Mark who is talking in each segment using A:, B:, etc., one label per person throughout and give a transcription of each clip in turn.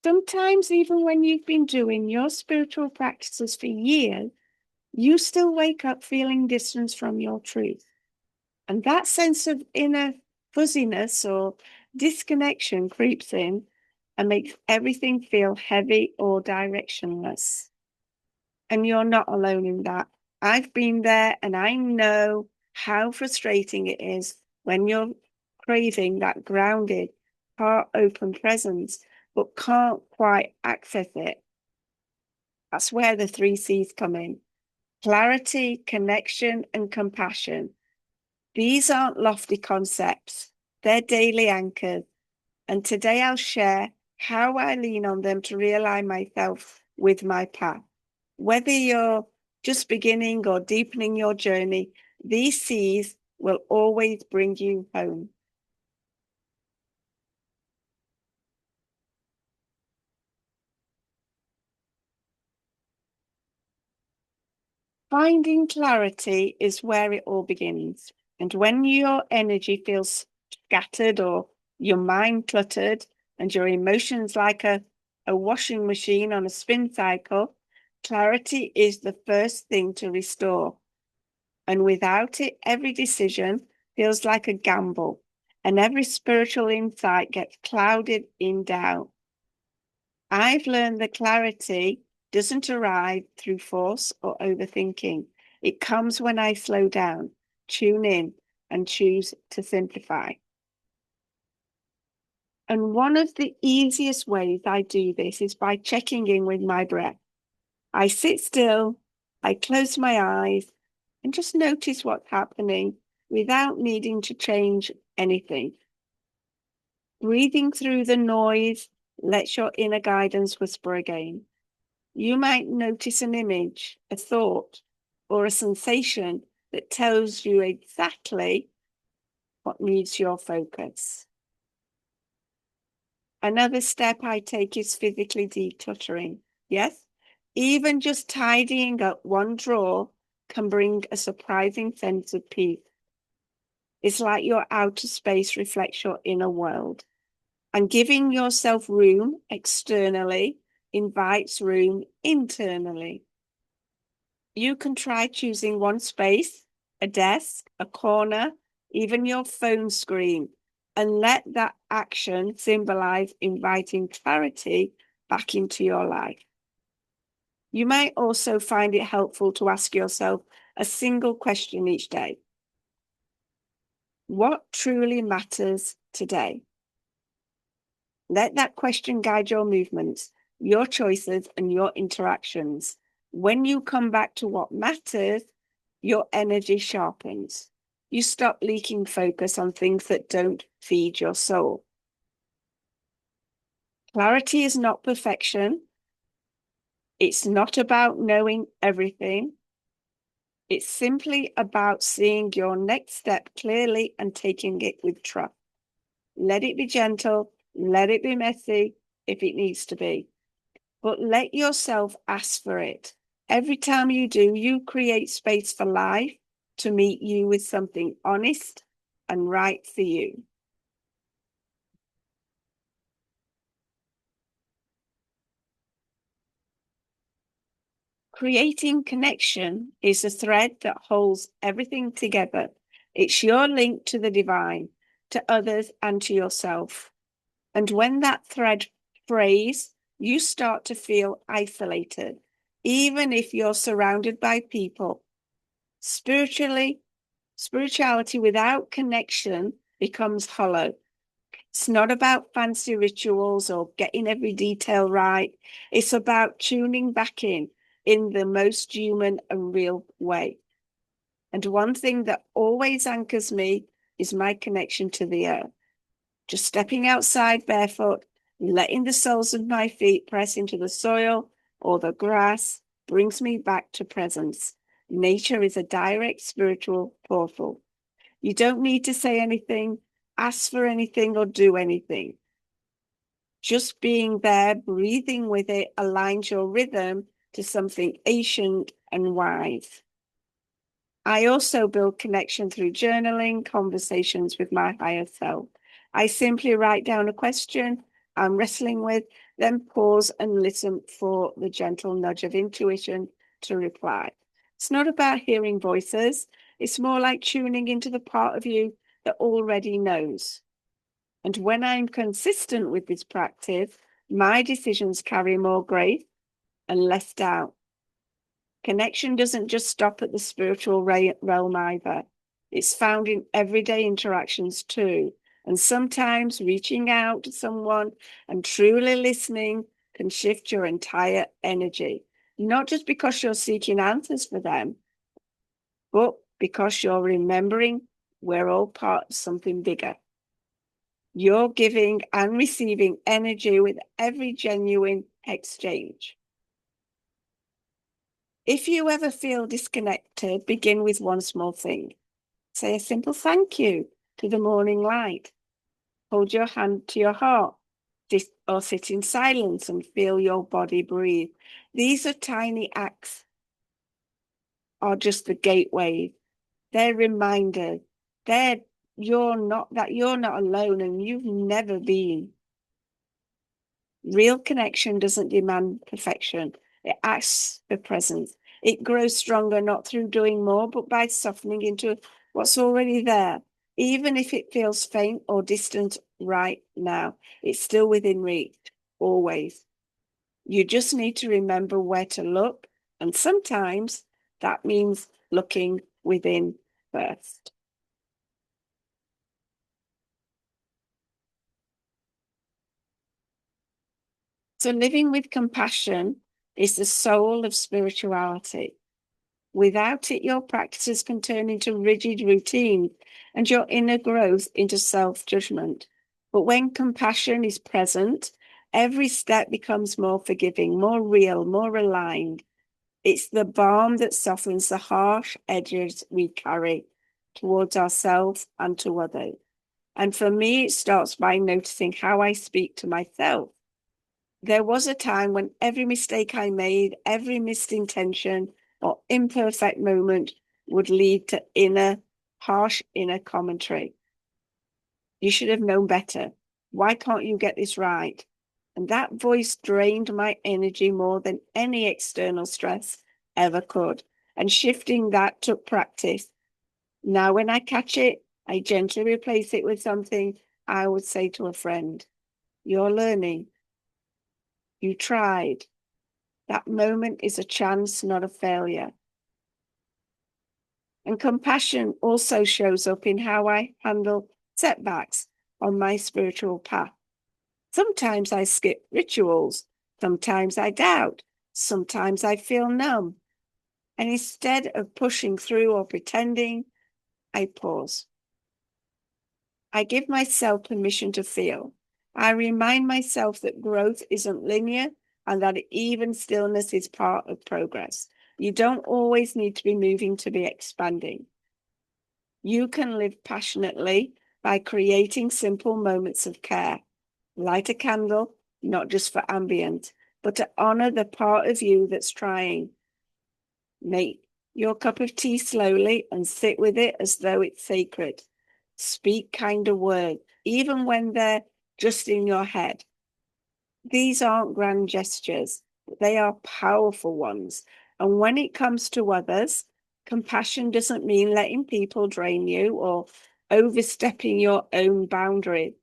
A: Sometimes, even when you've been doing your spiritual practices for years, you still wake up feeling distance from your truth. And that sense of inner fuzziness or disconnection creeps in and makes everything feel heavy or directionless. And you're not alone in that. I've been there and I know how frustrating it is when you're craving that grounded, heart open presence, but can't quite access it. That's where the three C's come in: clarity, connection, and compassion. These aren't lofty concepts, they're daily anchors. And today I'll share how I lean on them to realign myself with my path. Whether you're just beginning or deepening your journey, these C's will always bring you home. Finding clarity is where it all begins. And when your energy feels scattered or your mind cluttered and your emotions like a washing machine on a spin cycle, clarity is the first thing to restore. And without it, every decision feels like a gamble, and every spiritual insight gets clouded in doubt. I've learned that clarity doesn't arrive through force or overthinking. It comes when I slow down, tune in, and choose to simplify. And one of the easiest ways I do this is by checking in with my breath. I sit still, I close my eyes, and just notice what's happening without needing to change anything. Breathing through the noise lets your inner guidance whisper again. You might notice an image, a thought, or a sensation that tells you exactly what needs your focus. Another step I take is physically decluttering. Yes, even just tidying up one drawer can bring a surprising sense of peace. It's like your outer space reflects your inner world. And giving yourself room externally invites room internally. You can try choosing one space, a desk, a corner, even your phone screen, and let that action symbolize inviting clarity back into your life. You might also find it helpful to ask yourself a single question each day. What truly matters today? Let that question guide your movements, your choices, and your interactions. When you come back to what matters, your energy sharpens. You stop leaking focus on things that don't feed your soul. Clarity is not perfection. It's not about knowing everything. It's simply about seeing your next step clearly and taking it with trust. Let it be gentle. Let it be messy if it needs to be. But let yourself ask for it. Every time you do, you create space for life to meet you with something honest and right for you. Creating connection is the thread that holds everything together. It's your link to the divine, to others, and to yourself. And when that thread frays, you start to feel isolated, even if you're surrounded by people. Spirituality without connection becomes hollow. It's not about fancy rituals or getting every detail right. It's about tuning back in the most human and real way. And one thing that always anchors me is my connection to the earth. Just stepping outside barefoot, letting the soles of my feet press into the soil or the grass brings me back to presence. Nature is a direct spiritual portal. You don't need to say anything, ask for anything, or do anything. Just being there, breathing with it, aligns your rhythm to something ancient and wise. I also build connection through journaling, conversations with my higher self. I simply write down a question I'm wrestling with, Then pause and listen for the gentle nudge of intuition to reply. It's not about hearing voices. It's more like tuning into the part of you that already knows. And when I'm consistent with this practice, my decisions carry more grace and less doubt. Connection doesn't just stop at the spiritual realm either. It's found in everyday interactions too. And sometimes reaching out to someone and truly listening can shift your entire energy, not just because you're seeking answers for them, but because you're remembering we're all part of something bigger. You're giving and receiving energy with every genuine exchange. If you ever feel disconnected, begin with one small thing. Say a simple thank you to the morning light. Hold your hand to your heart or sit in silence and feel your body breathe. These are tiny acts, are just the gateway. They're reminders. You're not alone and you've never been. Real connection doesn't demand perfection. It asks for presence. It grows stronger not through doing more, but by softening into what's already there. Even if it feels faint or distant right now, it's still within reach, always. You just need to remember where to look, and sometimes that means looking within first. So living with compassion is the soul of spirituality. Without it, your practices can turn into rigid routine and your inner growth into self-judgment. But when compassion is present, every step becomes more forgiving, more real, more aligned. It's the balm that softens the harsh edges we carry towards ourselves and to others. And for me, it starts by noticing how I speak to myself. There was a time when every mistake I made, every missed intention or imperfect moment would lead to harsh inner commentary. You should have known better. Why can't you get this right? And that voice drained my energy more than any external stress ever could. And shifting that took practice. Now, when I catch it, I gently replace it with something I would say to a friend. You're learning. You tried. That moment is a chance, not a failure. And compassion also shows up in how I handle setbacks on my spiritual path. Sometimes I skip rituals. Sometimes I doubt. Sometimes I feel numb. And instead of pushing through or pretending, I pause. I give myself permission to feel. I remind myself that growth isn't linear and that even stillness is part of progress. You don't always need to be moving to be expanding. You can live passionately by creating simple moments of care. Light a candle, not just for ambient, but to honor the part of you that's trying. Make your cup of tea slowly and sit with it as though it's sacred. Speak kinder words, even when they're just in your head. These aren't grand gestures, but they are powerful ones. And when it comes to others, compassion doesn't mean letting people drain you or overstepping your own boundaries.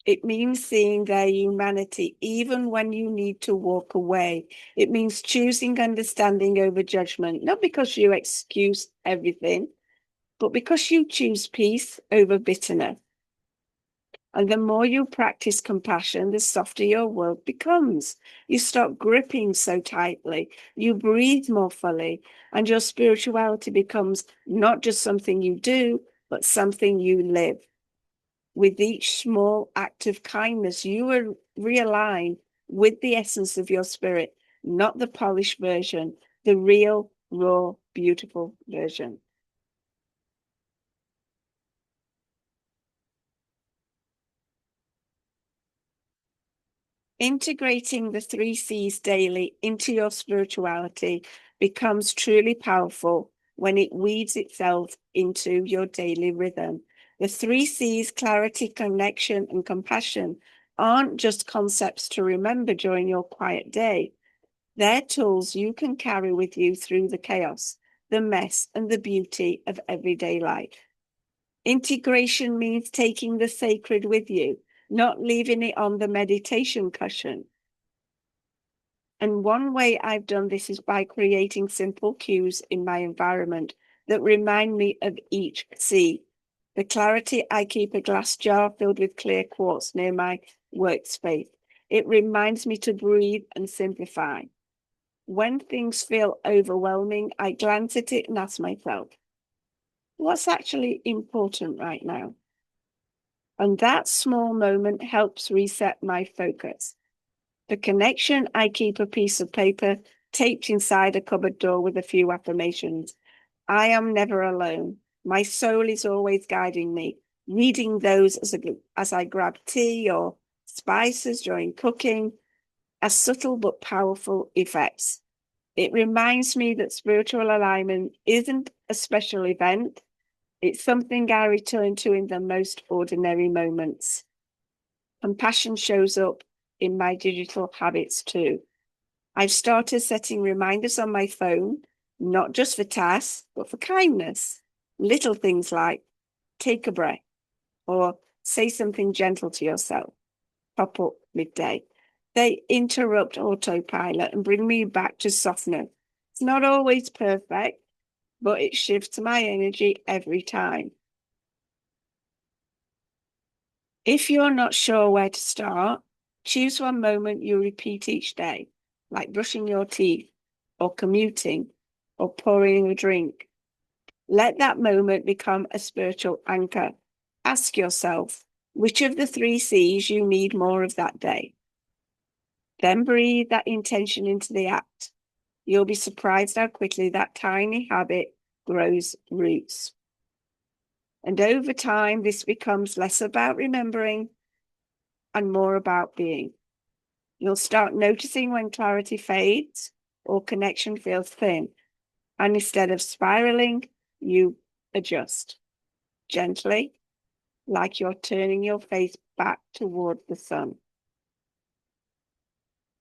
A: It means seeing their humanity even when you need to walk away. It means choosing understanding over judgment, not because you excuse everything, but because you choose peace over bitterness. And the more you practice compassion, the softer your world becomes. You stop gripping so tightly, you breathe more fully, and your spirituality becomes not just something you do, but something you live. With each small act of kindness, you will realign with the essence of your spirit, not the polished version, the real, raw, beautiful version. Integrating the 3 C's daily into your spirituality becomes truly powerful when it weaves itself into your daily rhythm. The 3 C's, clarity, connection, and compassion, aren't just concepts to remember during your quiet day. They're tools you can carry with you through the chaos, the mess, and the beauty of everyday life. Integration means taking the sacred with you, not leaving it on the meditation cushion. And one way I've done this is by creating simple cues in my environment that remind me of each C. For clarity, I keep a glass jar filled with clear quartz near my workspace. It reminds me to breathe and simplify. When things feel overwhelming, I glance at it and ask myself, what's actually important right now? And that small moment helps reset my focus. The connection, I keep a piece of paper taped inside a cupboard door with a few affirmations. I am never alone. My soul is always guiding me. Reading those as I grab tea or spices during cooking has subtle but powerful effects. It reminds me that spiritual alignment isn't a special event. It's something I return to in the most ordinary moments. Compassion shows up in my digital habits too. I've started setting reminders on my phone, not just for tasks, but for kindness. Little things like take a breath or say something gentle to yourself, pop up midday. They interrupt autopilot and bring me back to softness. It's not always perfect, but it shifts my energy every time. If you're not sure where to start, choose one moment you repeat each day, like brushing your teeth, or commuting, or pouring a drink. Let that moment become a spiritual anchor. Ask yourself, which of the 3 C's you need more of that day? Then breathe that intention into the act. You'll be surprised how quickly that tiny habit grows roots. And over time, this becomes less about remembering and more about being. You'll start noticing when clarity fades or connection feels thin. And instead of spiraling, you adjust gently, like you're turning your face back toward the sun.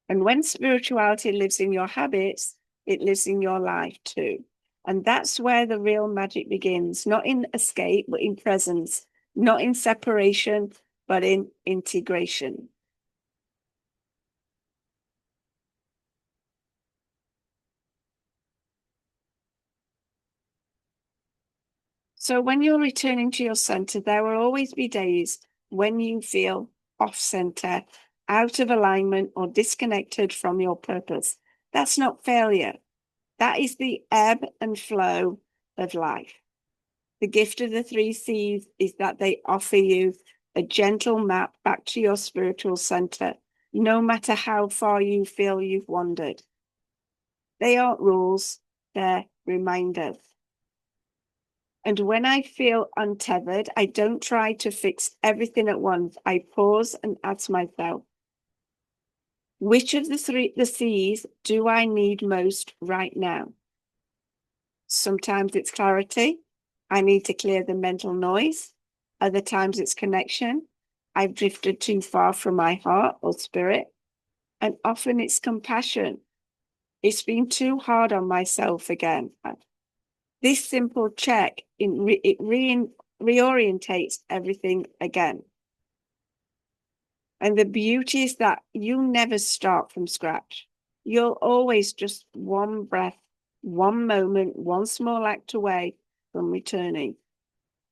A: And when spirituality lives in your habits, it lives in your life too. And that's where the real magic begins, not in escape, but in presence, not in separation, but in integration. So when you're returning to your center, there will always be days when you feel off center, out of alignment, or disconnected from your purpose. That's not failure. That is the ebb and flow of life. The gift of the 3 C's is that they offer you a gentle map back to your spiritual center, no matter how far you feel you've wandered. They aren't rules, they're reminders. And when I feel untethered, I don't try to fix everything at once. I pause and ask myself, which of the C's do I need most right now? Sometimes it's clarity. I need to clear the mental noise. Other times it's connection. I've drifted too far from my heart or spirit. And often it's compassion. It's been too hard on myself again. This simple check reorientates everything again. And the beauty is that you never start from scratch. You're always just one breath, one moment, one small act away from returning.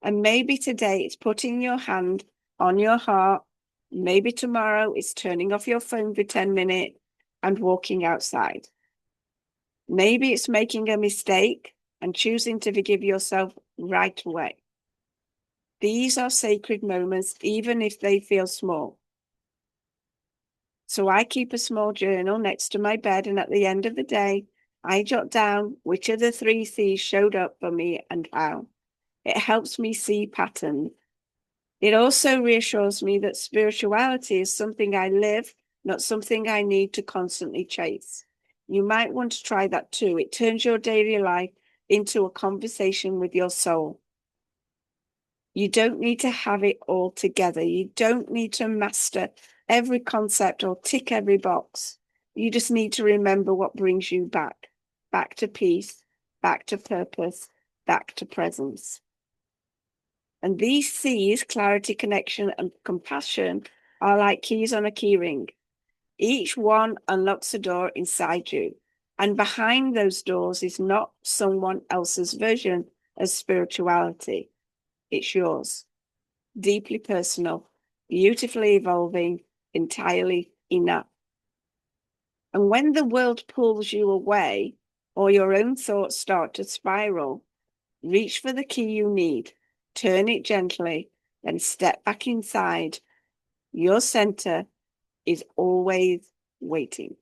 A: And maybe today it's putting your hand on your heart. Maybe tomorrow it's turning off your phone for 10 minutes and walking outside. Maybe it's making a mistake and choosing to forgive yourself right away. These are sacred moments, even if they feel small. So I keep a small journal next to my bed, and at the end of the day, I jot down which of the 3 C's showed up for me and how. It helps me see patterns. It also reassures me that spirituality is something I live, not something I need to constantly chase. You might want to try that too. It turns your daily life into a conversation with your soul. You don't need to have it all together. You don't need to master every concept or tick every box. You just need to remember what brings you back to peace, back to purpose, back to presence. And these C's, clarity, connection, and compassion, are like keys on a key ring. Each one unlocks a door inside you. And behind those doors is not someone else's version of spirituality. It's yours. Deeply personal, beautifully evolving, entirely enough. And when the world pulls you away or your own thoughts start to spiral, reach for the key you need, turn it gently, then step back inside. Your center is always waiting.